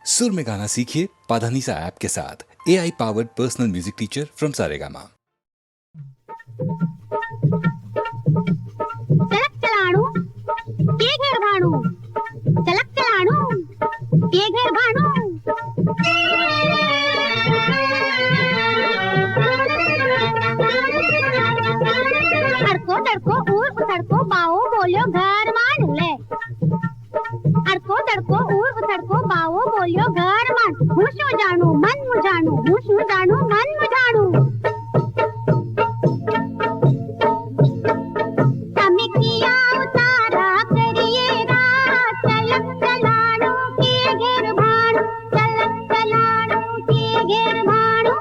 सुर में गाना सीखिए पाधानीसा ऐप के साथ। AI powered personal music teacher from Saregama. चलक चलाणू के घर भाणू, चलक चलाणू के घर भाणू। अड़को दड़को ऊर उतड़को बाओ बोलियो घर मान ले। अड़को दड़को ऊर उतड़को बाओ बोलियो घर मान। हूँ शू जानू मन मुझाणू, हूँ शू जानू मन मुझाणू। किया उतारा करिए रात, चलक चलाणू के घेर भाणू, चलक चलाणू के घेर भाणू।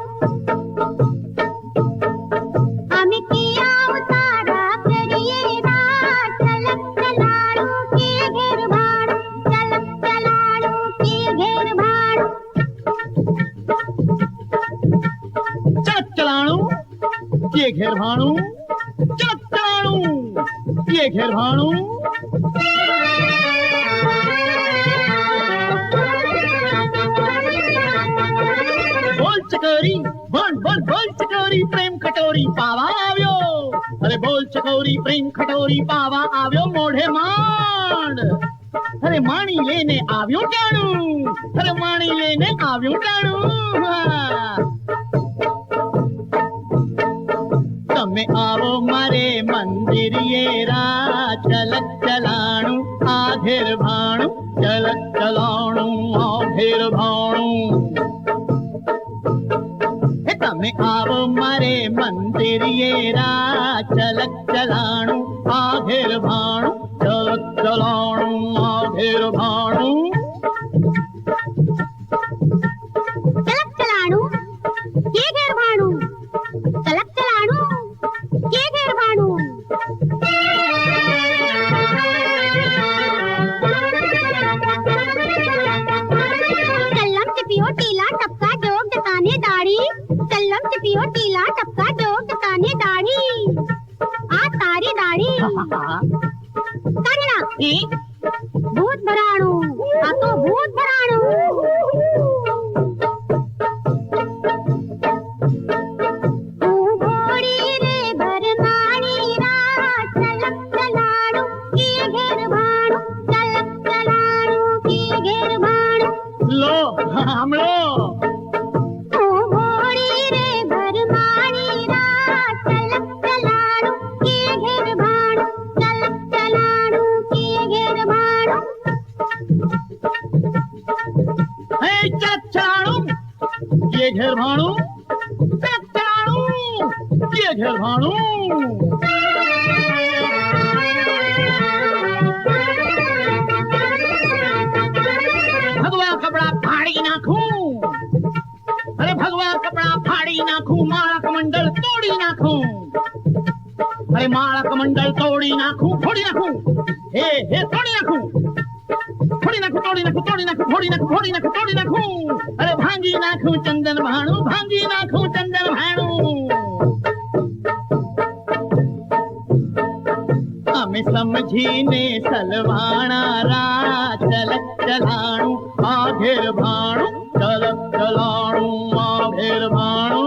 हमें किया उतारा करिए रात, चलक चलाणू के घेर भाणू, चलक चलाणू के घेर भाणू। चलक चलाणू के घेर भाणू, चलक चलाणू के घेर भाणू। बोल चकोरी बोल बोल बोल चकोरी प्रेम खटोरी पावा आव्यो। अरे बोल चकोरी प्रेम खटोरी पावा आव्यो मोढे मांड। अरे माणी लेने आव्यो टाणू, अरे माणी लेने आव्यो टाणू। તમે આવો મારે મંદિરિયે રા, ચલક ચલાણું આઘેર ભાણું, ચલક ચલાણું આઘેર ભાણું। હે તમે આવો મારે મંદિરિયે રા, ચલક ચલાણું આઘેર ભાણું, ચલક ચલાણું આઘેર ભાણું। चलक चलाणू के घेर भाणू, चलक चलाणू के घेर भाणू। चल्लम चिपियो टीला टपका जोग जताने दाढ़ी, चल्लम चिपियो टीला टपका जोग जताने दाढ़ी। आ तारी दाढ़ी काढ़ना भूत भराणू, आ तो भूत भराणू। लो हमलो चलक चलाणू के घेर भाणू, चलक चलाणू के घेर भाणू। भगवा कपड़ा फाड़ी नाखूं, अरे भगवा कपड़ा फाड़ी नाखूं, माला कमंडल तोड़ी नाखूं, अरे माला कमंडल तोड़ी नाखूं, फोड़ी नाखूं, हे तोड़ी नाखूं, फोड़ी नाखूं, तोड़ी नाखूं, तोड़ी नाखूं, फोड़ी नाखूं, फोड़ी नाखूं, तोड़ी नाखूं। अरे भांगी नाखूं चंदन भाणू, भांगी नाखूं चंदन भाणू। हमें समझीने सलवाणा रा, चलक चलाणू आघेर भाणू, चलक चलाणू आघेर भाणू।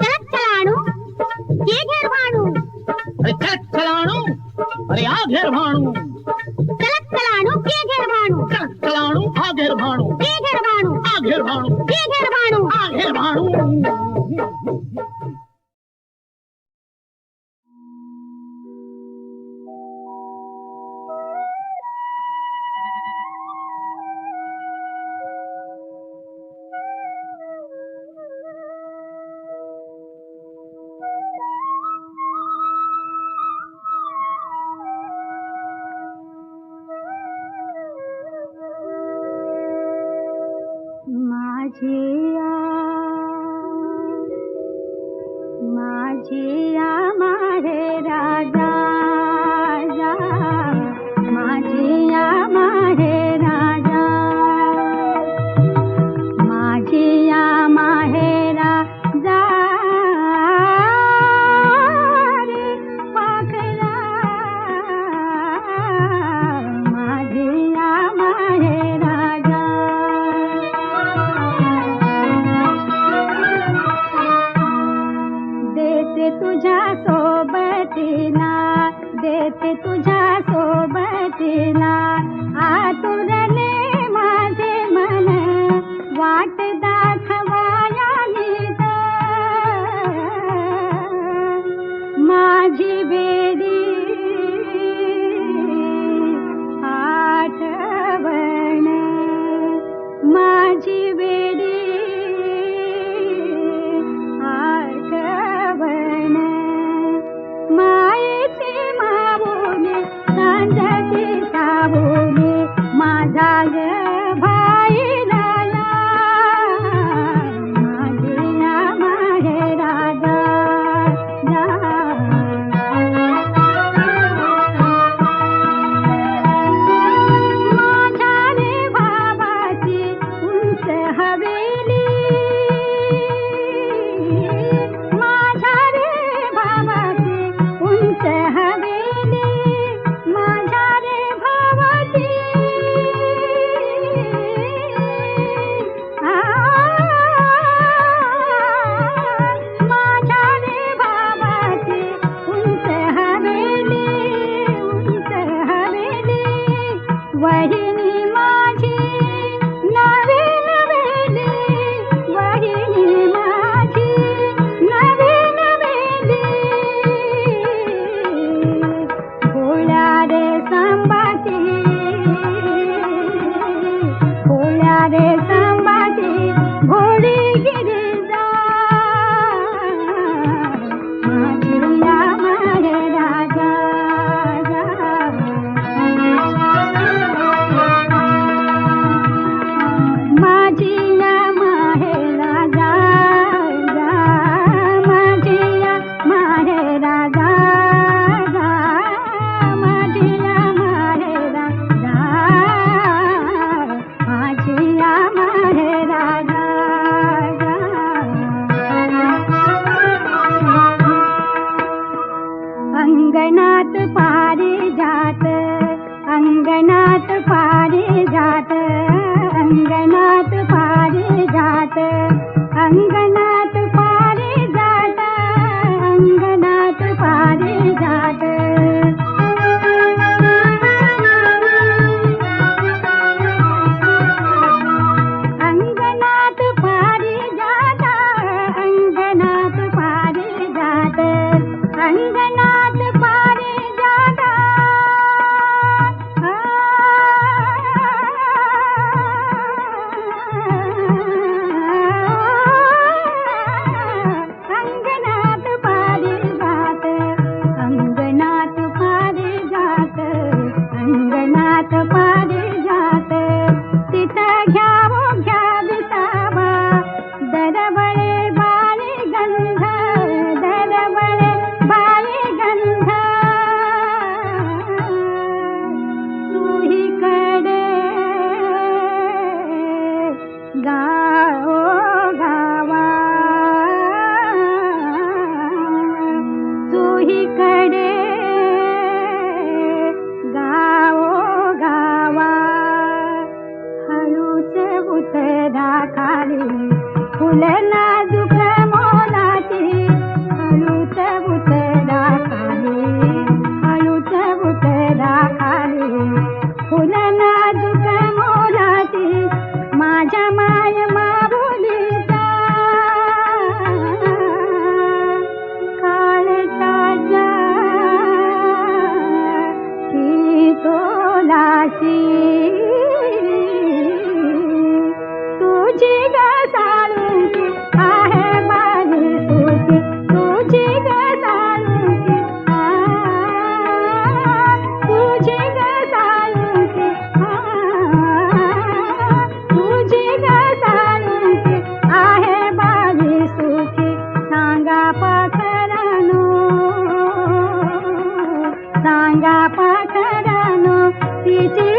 चलक चलाणू के घेर भाणू, अरे चलक चलाणू अरे आघेर भाणू, चलक चलाणू के घेर भाणू, चलक चलाणू आघेर भाणू, के घेर भाणू, आघेर भाणू, के घेर भाणू, आघेर भाणू। माझिया माहे राजा, माझिया माहे राजा, माझिया माहे राजा रे पाखरा, माझिया पाहायला आतुरले माझे मन वाट दाखवाया नीत माझी बेडी आठवण माझी बेडी आठवण मायेची माऊली सांजाची सावली माझा ग भाई लाला माझी या माहेराला जा. माझ्या रे भावाची उंच हवेली माझ्या रे भावाची उंच हवेली माझ्या रे भावाची माझ्या रे भावाची उंच हवेली वहिनी माझी नवी नवेली वहिनी माझी नवी नवेली भोळ्या रे संबाची भोळ्या रे संबाची भोळी गिरिजा माझी या माहेराला जा. माझी या माहेरा जा जा माझी या माहेरा जा जा माझी या माहेरा जा माझी या माहेरा जा जा. अंगणात पारिजात अंगणात पारिजात अंगणात पारिजात अंगणात पारिजात अंगणात पारिजात अंगणात पारिजात अंगणात पारिजात अंगणात पारिजात अंगणात पारिजात अंगणात पारिजात अंगणात पारिजात तिथं घ्यावो घ्या विसावा दरवळे बाळी गंध दरवळे बाळी गंध सुहीकडे गाओ गावा सुहीकडे गाओ गावा हळूच उतरा खाली फुल नाजूक मोलाची हळूच उतरा खाली हळूच उतरा खाली फुल नाजूक मोलाची माझ्या माय माऊलीचा काळजाच्या की तोलाची तुझी ग साळुंकी आहे बाजी सुखी तुझी ग साळुंकी तुझी ग साळुंकी तुझी ग साळुंकी आहे बाजी सुखी सांगा पाखरानो सांगा पाखरानो तिची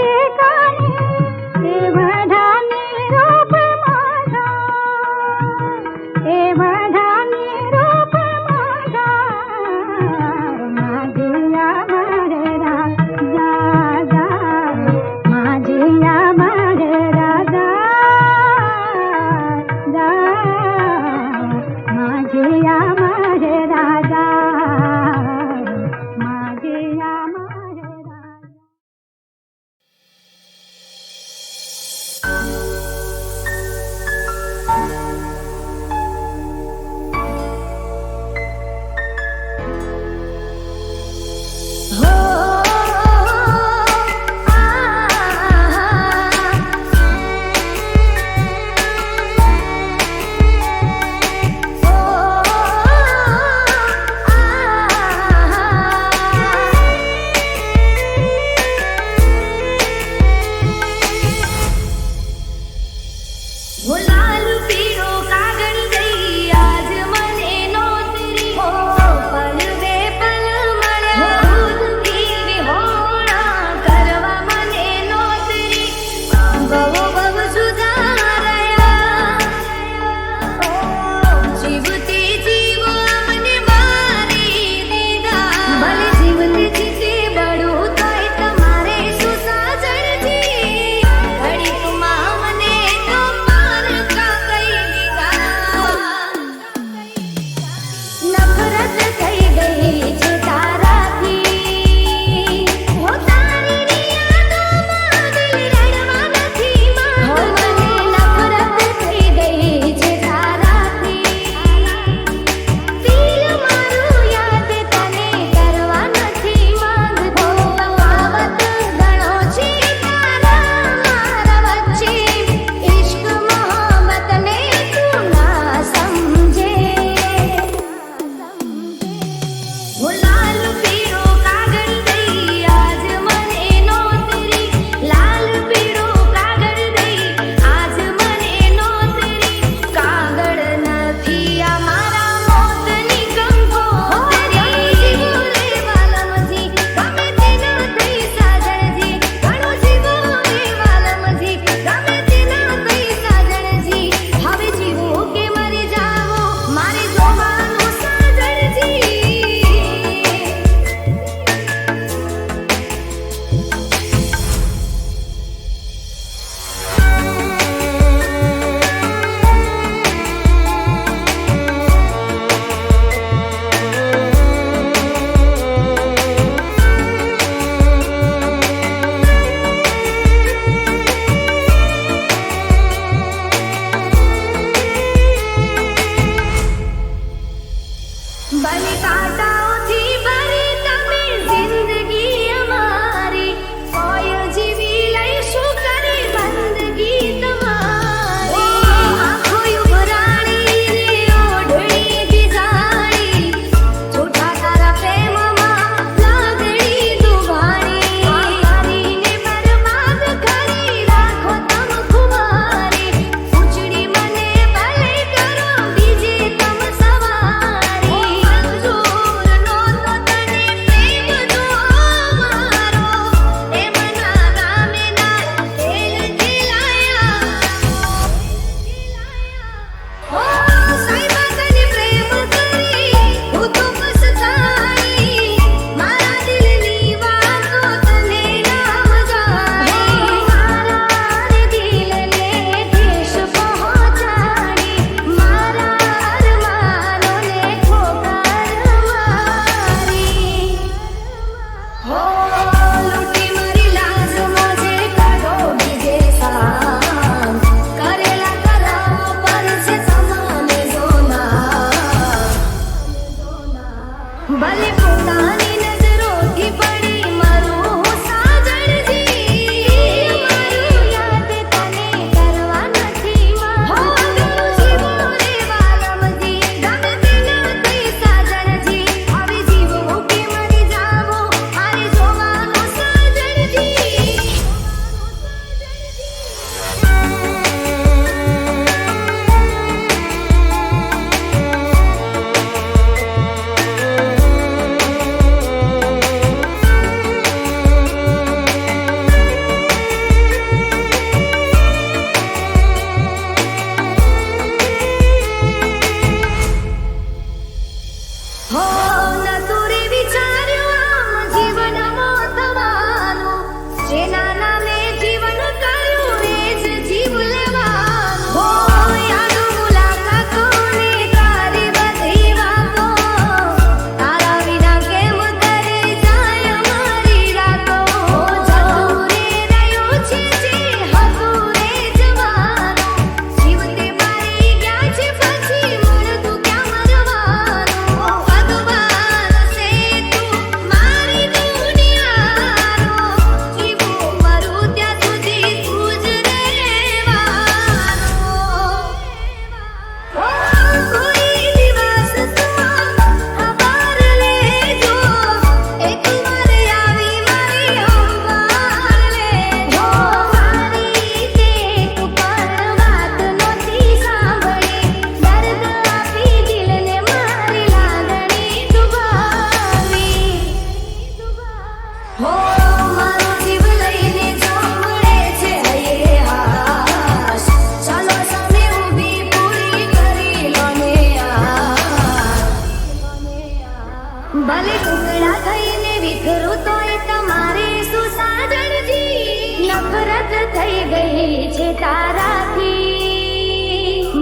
નફરત થઈ ગઈ છે તારાથી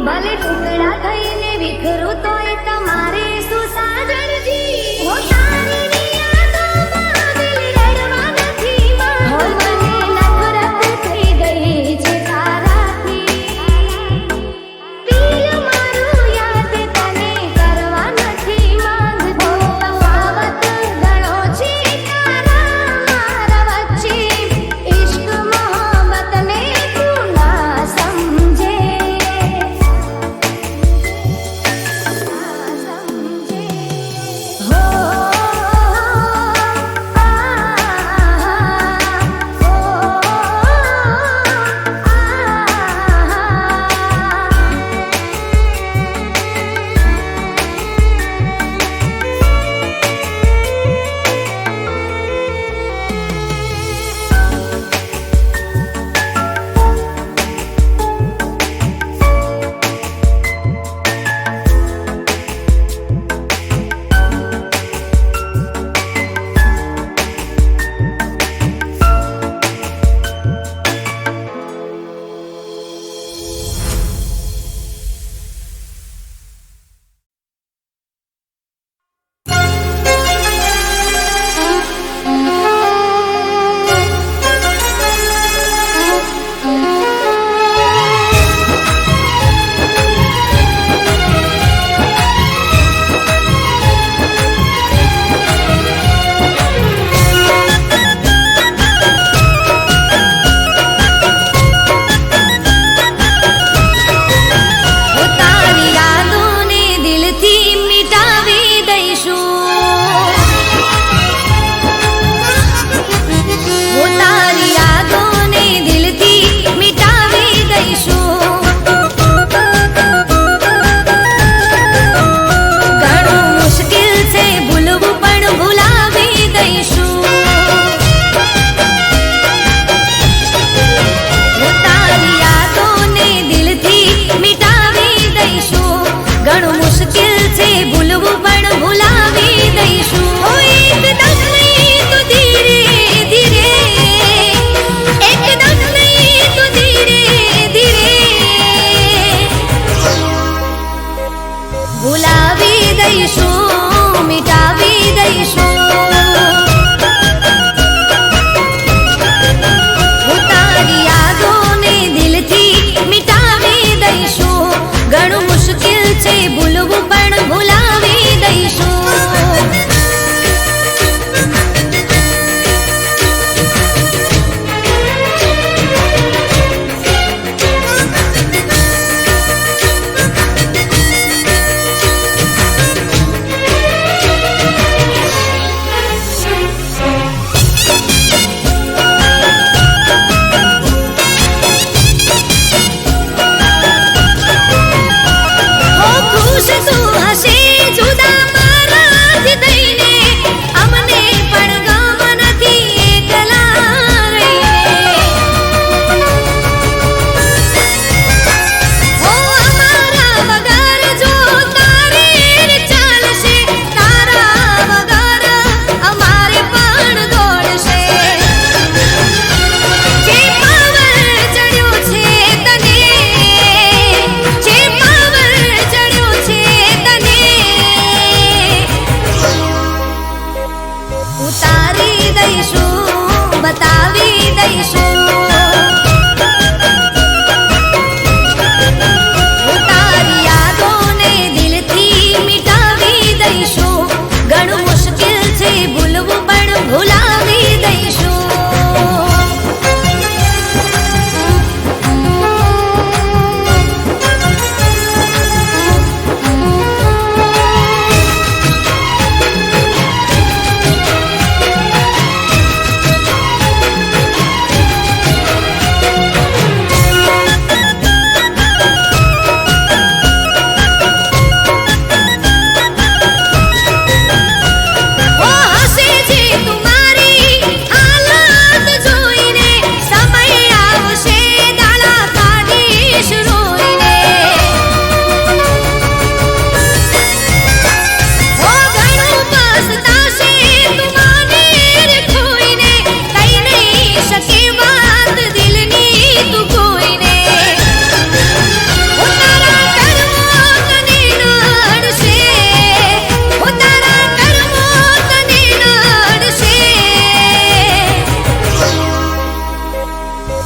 ભલે ટુકડા થઈને વિખરું તોય તમારે શું સાજણજી ઓ તારી યાદોમાં દિલ રડવા નથી માંગતો મને નફરત થઈ ગઈ છે તારાથી દિલ મારું યાદ તને કરવા નથી માંગતો તફાવત ઘણો છે તારા મારા વચ્ચે ઇશ્ક મોહબ્બતને તું ના સમજે ના સમજે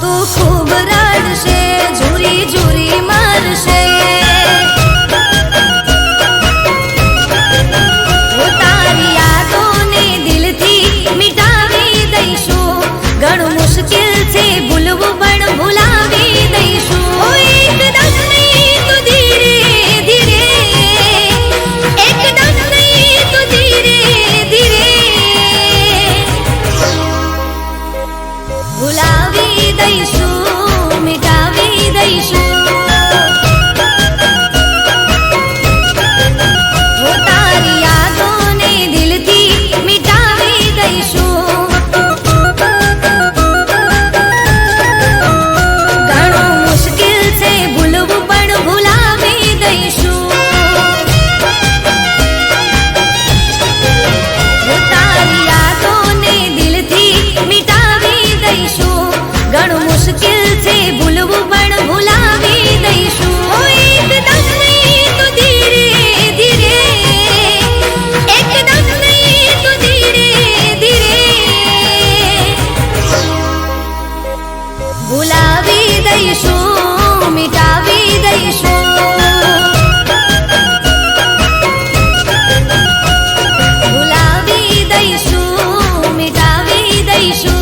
તું ખૂબ રડશે ઝૂરી ઝૂરી મરશે તારી યાદોને દિલથી મિટાવી દઈશું ઘણું મુશ્કેલ છે ભૂલવું પણ ભૂલાવી દઈશું એકદમ નહીં તો ધીરે ધીરે એકદમ નહીં તો ધીરે ધીરે ભૂલાવી દઈશું મિટાવી દઈશું તારી યાદોને દિલથી મિટાવી દઈશું ઘણું મુશ્કેલ છે ભૂલવું પણ ભૂલાવી દઈશું તારી યાદોને દિલથી મિટાવી દઈશું ઘણું મુશ્કેલ છે ભૂલવું પણ ભૂલાવી દઈશું એકદમ નહીં તો ધીરે ધીરે એકદમ નહીં તો ધીરે ધીરે ભૂલાવી દઈશું મિટાવી દઈશું ભૂલાવી દઈશું મિટાવી દઈશું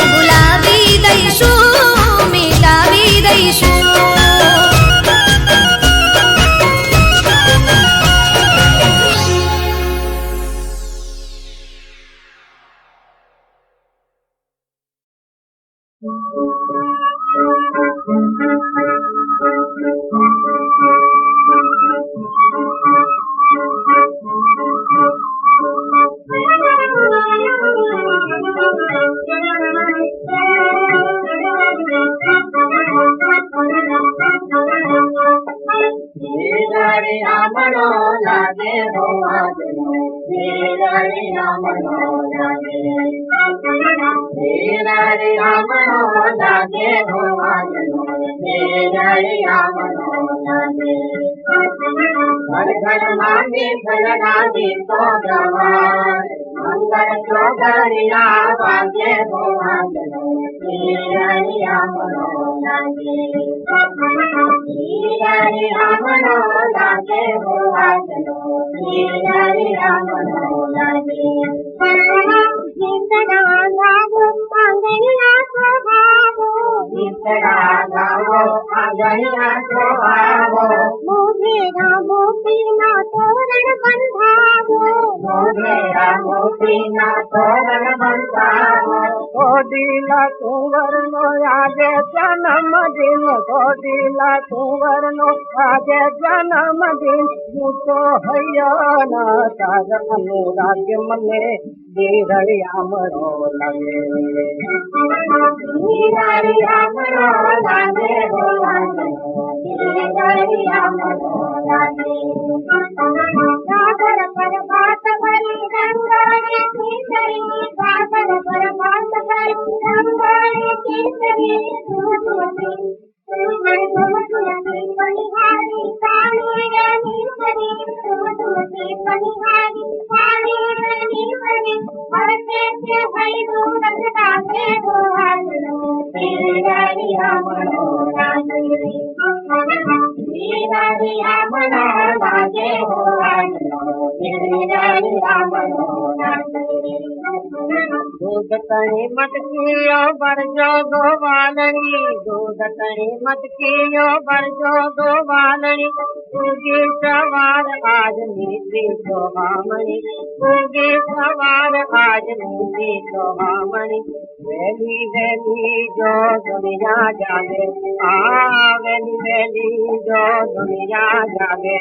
ભૂલાવી દઈશું મિટાવી દઈશું કોડીલા કુંવરનો આજે જન્મદિન કોડીલા કુંવરનો આજે જન્મદિન હું તો હૈયાના તાર અનુરાગ મને દેરળિયામણો લાગે सागर पर बात भरी रंगारे केसरी सागर पर बात भरी रंगारे केसरी धुमधुमती पनिहारी पानी रानी सरी धुमधुमती पनिहारी पानी रानी सरी हरते से हई दूर रंगारे गोहालो तेरी हमरो रानी लागे हो दूध तणी मटकियो बरजो गोवालनी दूध तणी मटकियो बरजो गोवालनी उगी सवार आज नीति सोहामणी उगी सवार आज नीति सोहामणी वेली वेली जो दुनिया जावे वेली वेली जो दुनिया जावे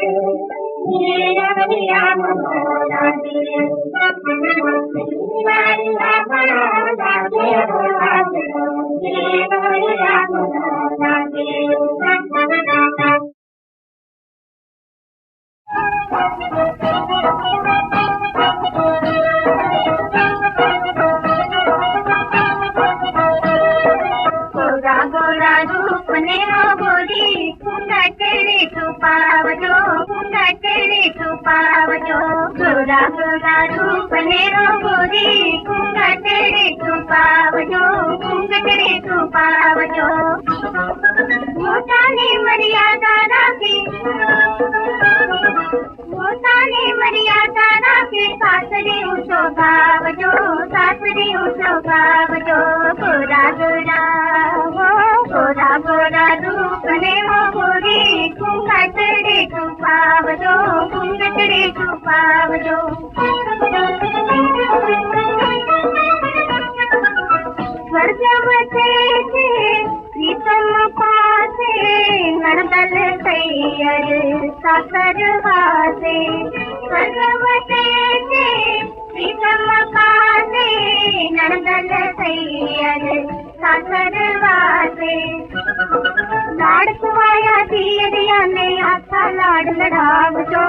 गोरा गोरा रूप ने गोरी कुंडा तेरे छुपावजो कुंडा तेरे छुपा पावजो गोरा गोरा रूप मेरो गोरी घूंघट रे तू पावजो घूंघट रे तू पावजो मोटाने मर्यादा राखी मोटाने मर्यादा राखी सासरी उठो गावजो गोरा गोरा हो गोरा गोरा रूप ने वो गोरी घूंघट रे तू पावजो घूंघट रे तू पावजो स्वर्गवते थे प्रीतम पासे नर्दल तैयर साकर वासे स्वर्गवते थे प्रीतम पासे नर्दल तैयर साकर वासे लाड कुवाया दिया ने आछा लाड लड़ावजो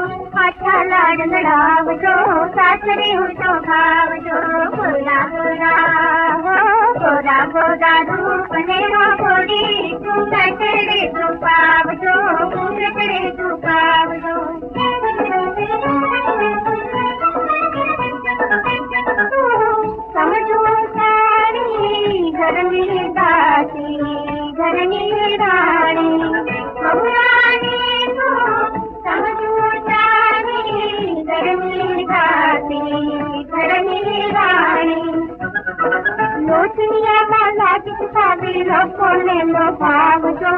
सासरी उठो खावजो गोरा गोरा हो गोरा गोरा रूप ने वो गोरी घूंघट रे तू पावजो घूंघट रे तू पावजो समझो सारी घर में दासी घर में रानी बहुरानी को समझो सारी घर में दासी घर में रानी लोचनिया माला किसका भी लोगों ने लो भागजो